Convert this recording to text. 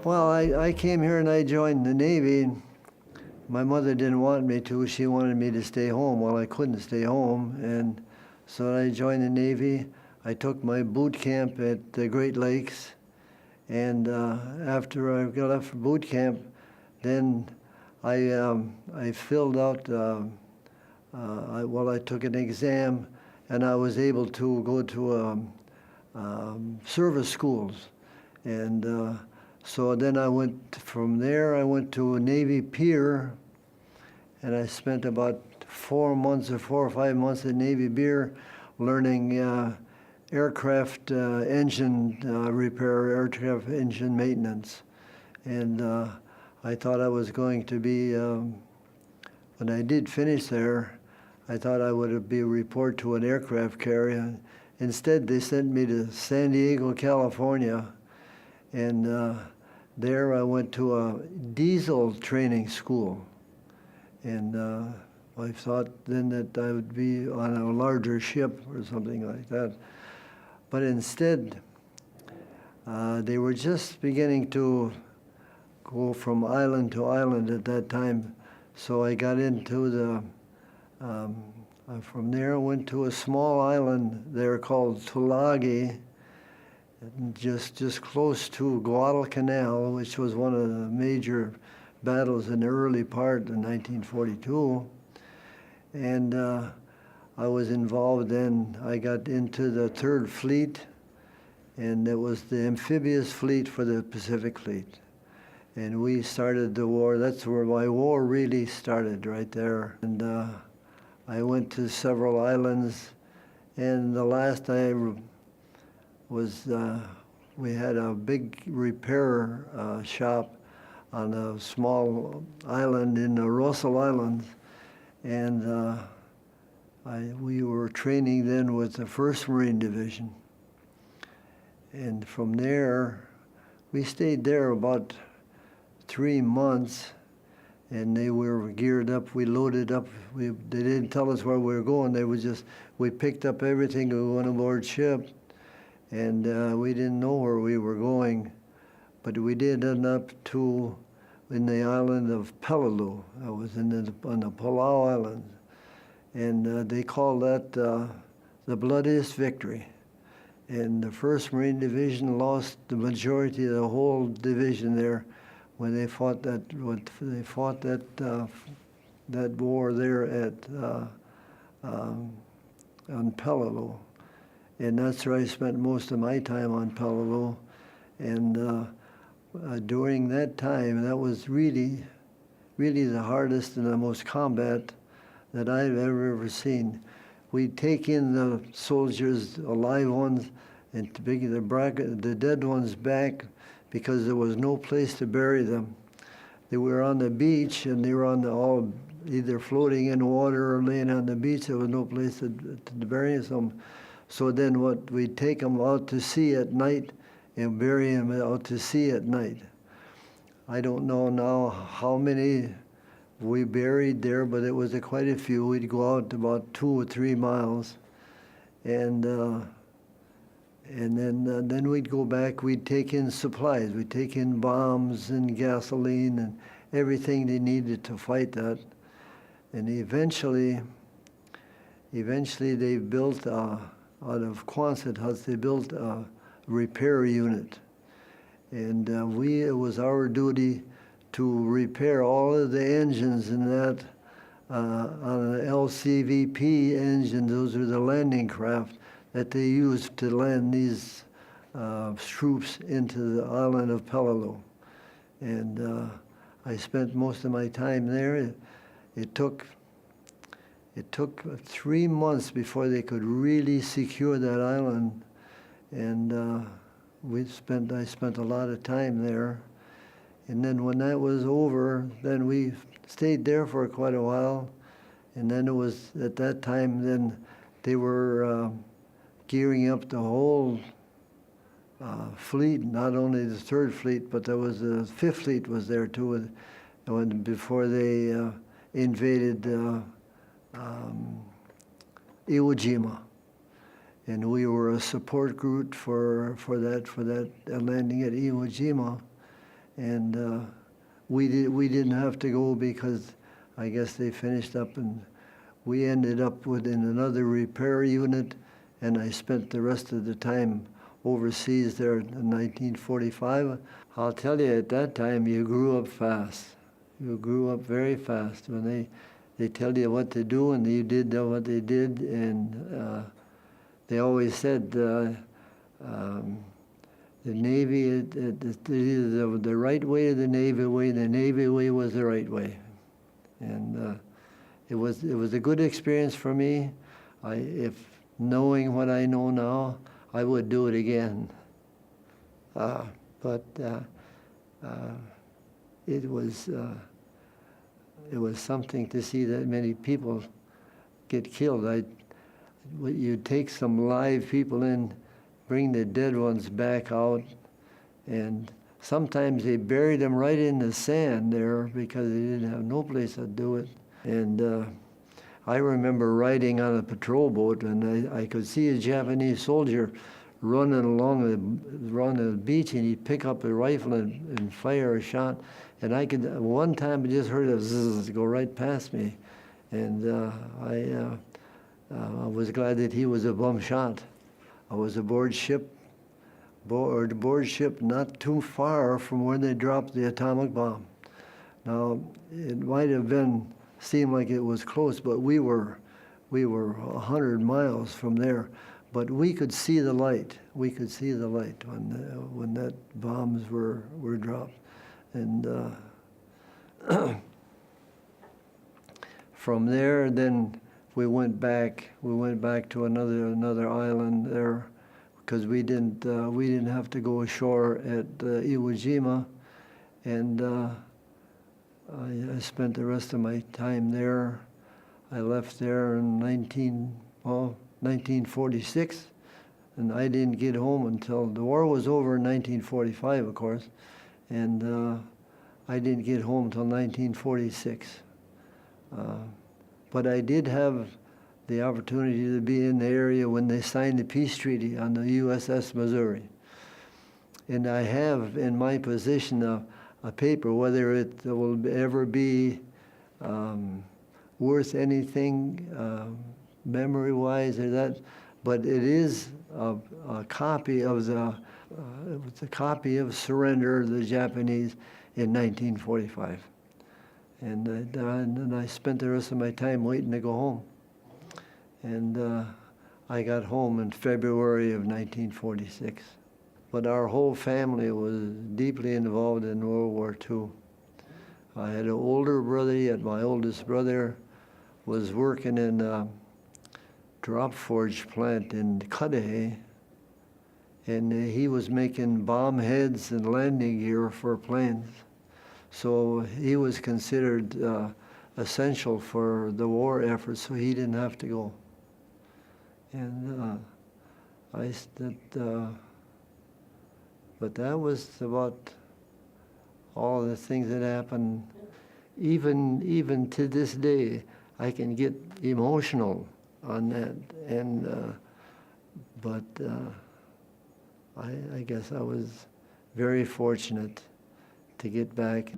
Well, I came here and I joined the Navy. My mother didn't want me to. She wanted me to stay home. Well, I couldn't stay home, and so I joined the Navy. I took my boot camp at the Great Lakes, and after I got off boot camp, then I filled out. I took an exam, and I was able to go to service schools, and so then I went from there. I went to a Navy Pier, and I spent about 4 months or 4 or 5 months at Navy Pier, learning aircraft engine repair, aircraft engine maintenance, and I thought I was going to be. When I did finish there, I thought I would be a report to an aircraft carrier. Instead, they sent me to San Diego, California, and there I went to a diesel training school. And I thought then that I would be on a larger ship or something like that. But instead, they were just beginning to go from island to island at that time. So I got into the, from there I went to a small island there called Tulagi, just close to Guadalcanal, which was one of the major battles in the early part in 1942. And I was involved then. I got into the Third Fleet, and it was the amphibious fleet for the Pacific Fleet. And we started the war. That's where my war really started, right there. And I went to several islands, and the last I was, we had a big repair shop on a small island in the Russell Islands, and we were training then with the 1st Marine Division. And from there, we stayed there about 3 months, and they were geared up. We loaded up. They didn't tell us where we were going. They were just, we picked up everything, we went aboard ship, and we didn't know where we were going. But we did end up in the island of Peleliu. I was on the Palau Islands, and they called that the bloodiest victory. And the 1st Marine Division lost the majority of the whole division there when they fought that war there at on Peleliu, and that's where I spent most of my time on Peleliu. And during that time, that was really the hardest and the most combat that I've ever seen. We'd take in the soldiers, alive ones, and to bring the dead ones back, because there was no place to bury them. They were on the beach, and they were all either floating in water or laying on the beach. There was no place to bury them. So then we'd take them out to sea at night and bury them out to sea at night. I don't know now how many we buried there, but it was quite a few. We'd go out about 2 or 3 miles, and then we'd go back. We'd take in supplies. We'd take in bombs and gasoline and everything they needed to fight that. And eventually they built out of Quonset huts. They built a repair unit, and it was our duty to repair all of the engines in that on an LCVP engine. Those are the landing craft that they used to land these troops into the island of Peleliu. And I spent most of my time there. It took 3 months before they could really secure that island, and I spent a lot of time there. And then when that was over, then we stayed there for quite a while. And then it was at that time, then they were gearing up the whole fleet, not only the Third Fleet, but there was the Fifth Fleet was there too, before they invaded Iwo Jima. And we were a support group for that landing at Iwo Jima. and we didn't have to go because I guess they finished up, and we ended up within another repair unit, and I spent the rest of the time overseas there in 1945. I'll tell you, at that time, you grew up fast. You grew up very fast when they tell you what to do, and you did what they did, and they always said the Navy, the right way or the Navy way was the right way. And it was a good experience for me. If knowing what I know now, I would do it again. But it was something to see that many people get killed. You'd take some live people in, bring the dead ones back out, and sometimes they buried them right in the sand there because they didn't have no place to do it. And I remember riding on a patrol boat, and I could see a Japanese soldier running along the beach, and he'd pick up a rifle and fire a shot. And I could, one time I just heard a zzz go right past me. And I was glad that he was a bum shot. I was aboard ship not too far from where they dropped the atomic bomb. Now, it might have seemed like it was close, but we were 100 miles from there. But we could see the light. We could see the light when that bombs were dropped. And from there, then we went back to another island there, because we didn't have to go ashore at Iwo Jima, and I spent the rest of my time there. I left there in 1946, and I didn't get home until the war was over in 1945, of course, and I didn't get home until 1946. But I did have the opportunity to be in the area when they signed the peace treaty on the USS Missouri. And I have in my possession a paper, whether it will ever be worth anything memory-wise or that, but it is a copy of it's a copy of surrender of the Japanese in 1945. And I spent the rest of my time waiting to go home. And I got home in February of 1946. But our whole family was deeply involved in World War II. I had an older brother yet. My oldest brother was working in a drop forge plant in Cudahy, and he was making bomb heads and landing gear for planes. So he was considered essential for the war effort, so he didn't have to go. And but that was about all the things that happened. Even to this day, I can get emotional on that. And but I guess I was very fortunate to get back.